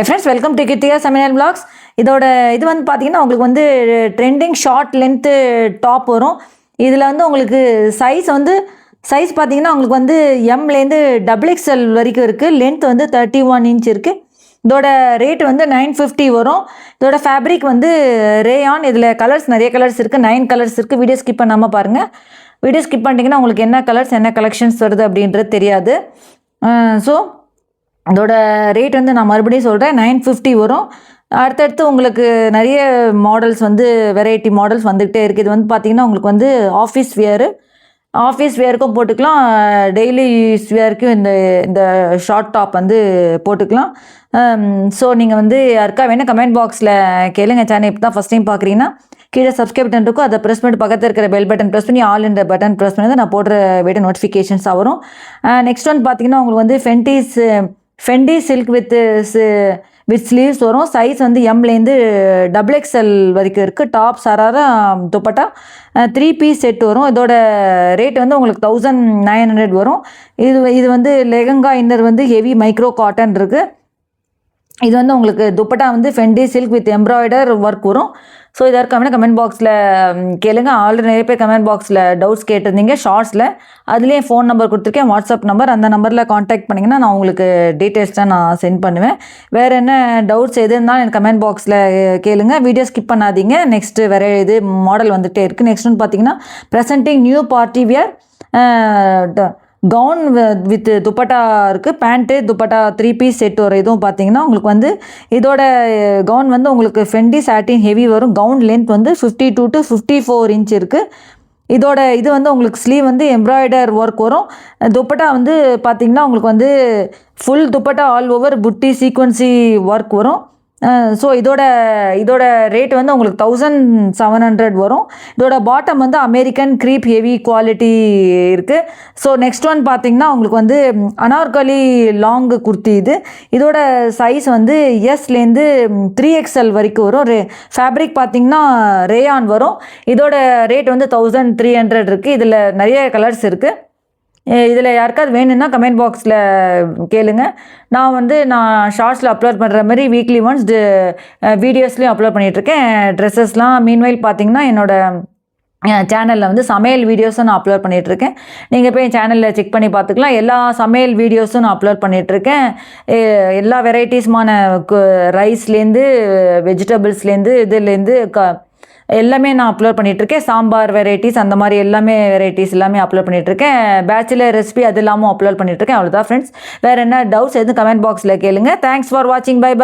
Friends welcome to Kithiya சமையல் vlogs. இதோட இது வந்து பார்த்தீங்கன்னா உங்களுக்கு வந்து ட்ரெண்டிங் ஷார்ட் லென்த்து டாப் வரும். இதில் வந்து உங்களுக்கு சைஸ் பார்த்தீங்கன்னா உங்களுக்கு வந்து எம்லேருந்து XXL வரைக்கும் இருக்குது. லென்த் வந்து 31 இன்ச் இருக்குது. இதோட ரேட் வந்து 950 வரும். இதோட ஃபேப்ரிக் வந்து ரேயான். இதில் நிறைய கலர்ஸ் இருக்குது, 9 கலர்ஸ் இருக்குது. வீடியோ ஸ்கிப் பண்ணாமல் பாருங்கள். வீடியோ ஸ்கிப் பண்ணிட்டீங்கன்னா உங்களுக்கு என்ன கலர்ஸ் என்ன கலெக்ஷன்ஸ் வருது அப்படின்றது தெரியாது. ஸோ அதோட ரேட் வந்து நான் மறுபடியும் சொல்கிறேன், 950 வரும். அடுத்தடுத்து உங்களுக்கு நிறைய மாடல்ஸ் வந்து வெரைட்டி மாடல்ஸ் வந்துகிட்டே இருக்குது. இது வந்து பார்த்திங்கன்னா உங்களுக்கு வந்து ஆஃபீஸ் வேருக்கும் போட்டுக்கலாம், டெய்லி யூஸ் வேருக்கும் இந்த ஷார்ட் டாப் வந்து போட்டுக்கலாம். ஸோ நீங்கள் வந்து யாருக்கா வேணால் கமெண்ட் பாக்ஸில் கேளுங்க. சேனல் இப்போ தான் ஃபஸ்ட் டைம் பார்க்குறீங்கன்னா கீழே சப்ஸ்கிரைப் பட்டன் இருக்கும், அதை ப்ரெஸ் பண்ணி பக்கத்தில் இருக்கிற பெல் பட்டன் ப்ரெஸ் பண்ணி ஆல் இந்த பட்டன் ப்ரெஸ் பண்ணி நான் போடுற வீடியோ நோட்டிஃபிகேஷன்ஸாக வரும். நெக்ஸ்ட் வந்து பார்த்திங்கன்னா உங்களுக்கு வந்து ஃபென்டி சில்க் வித் ஸ்லீவ்ஸ் வரும். சைஸ் வந்து எம்லேருந்து XXL வரைக்கும் இருக்குது. Top sharara dupatta 3 piece set வரும். இதோட ரேட் வந்து உங்களுக்கு 1900 வரும். இது வந்து லெஹங்கா இன்னர் வந்து ஹெவி மைக்ரோ காட்டன் இருக்குது. இது வந்து உங்களுக்கு துப்பட்டா வந்து Fendi silk with embroider work வரும். ஸோ இதற்கான கமெண்ட் பாக்ஸில் கேளுங்க. ஆல்ரெடி நிறைய பேர் கமெண்ட் பாக்ஸில் டவுட்ஸ் கேட்டிருந்தீங்க ஷார்ட்ஸில். அதுலேயே ஃபோன் நம்பர் கொடுத்துருக்கேன், வாட்ஸ்அப் நம்பர். அந்த நம்பரில் காண்டாக்ட் பண்ணிங்கன்னா நான் உங்களுக்கு டீட்டெயில்ஸ்லாம் நான் சென்ட் பண்ணுவேன். வேறு என்ன டவுட்ஸ் எது இருந்தாலும் எனக்கு கமெண்ட் பாக்ஸில் கேளுங்க. வீடியோ ஸ்கிப் பண்ணாதீங்க. நெக்ஸ்ட்டு வேறு இது மாடல் வந்துகிட்டே இருக்குது. நெக்ஸ்ட் வந்து பார்த்தீங்கன்னா presenting new party wear gown with dupatta இருக்குது. பேண்ட்டு துப்பட்டா 3 பீஸ் செட் வரும். இதுவும் பார்த்தீங்கன்னா உங்களுக்கு வந்து இதோட கவுன் வந்து உங்களுக்கு ஃபென்டி சாட்டின் ஹெவி வரும். கவுன் லென்த் வந்து 52 to 54 இன்ச் இருக்குது. இது வந்து உங்களுக்கு ஸ்லீவ் வந்து எம்ப்ராய்டர் ஒர்க் வரும். துப்பட்டா வந்து பார்த்திங்கன்னா உங்களுக்கு வந்து ஃபுல் துப்பட்டா ஆல் ஓவர் புட்டி சீக்வன்சி ஒர்க் வரும். ஸோ இதோட ரேட் வந்து உங்களுக்கு 1700 வரும். இதோட பாட்டம் வந்து அமெரிக்கன் க்ரீப் ஹெவி குவாலிட்டி இருக்குது. ஸோ நெக்ஸ்ட் ஒன் பார்த்திங்கன்னா உங்களுக்கு வந்து அனார்கலி லாங் குர்த்தி. இதோட சைஸ் வந்து எஸ்லேருந்து 3XL வரைக்கும் வரும். ஃபேப்ரிக் பார்த்திங்கன்னா ரேயான் வரும். இதோட ரேட் வந்து 1300 இருக்குது. இதில் நிறைய கலர்ஸ் இருக்குது. இதில் யாருக்காவது வேணும்னா கமெண்ட் பாக்ஸில் கேளுங்க. நான் ஷார்ட்ஸில் அப்லோட் பண்ணுற மாதிரி வீக்லி ஒன்ஸ் வீடியோஸ்லேயும் அப்லோட் பண்ணிகிட்ருக்கேன் ட்ரெஸ்ஸஸ்லாம். மீன்வைல் பார்த்தீங்கன்னா என்னோடய சேனலில் வந்து சமையல் வீடியோஸும் நான் அப்லோட் பண்ணிகிட்ருக்கேன். நீங்கள் போய் என் சேனலில் செக் பண்ணி பார்த்துக்கலாம். எல்லா சமையல் வீடியோஸும் நான் அப்லோட் பண்ணிகிட்ருக்கேன். எல்லா வெரைட்டிஸ்மான ரைஸ்லேருந்து வெஜிடபிள்ஸ்லேருந்து இதுலேருந்து எல்லாமே நான் அப்லோட் பண்ணிகிட்ருக்கேன். சாம்பார் வெரைட்டிஸ் அந்த மாதிரி வெரைட்டிஸ் எல்லாமே அப்லோட் பண்ணிகிட்ருக்கேன். பேச்சுலர் ரெசிபி அது இல்லாமல் அப்லோட் பண்ணிகிட்ருக்கேன். அவ்வளோதான் ஃப்ரெண்ட்ஸ். வேறு என்ன டவுட்ஸ் எதுவும் கமெண்ட் பாக்ஸில் கேளுங்க. தேங்க்ஸ் ஃபார் வாட்சிங். Bye by.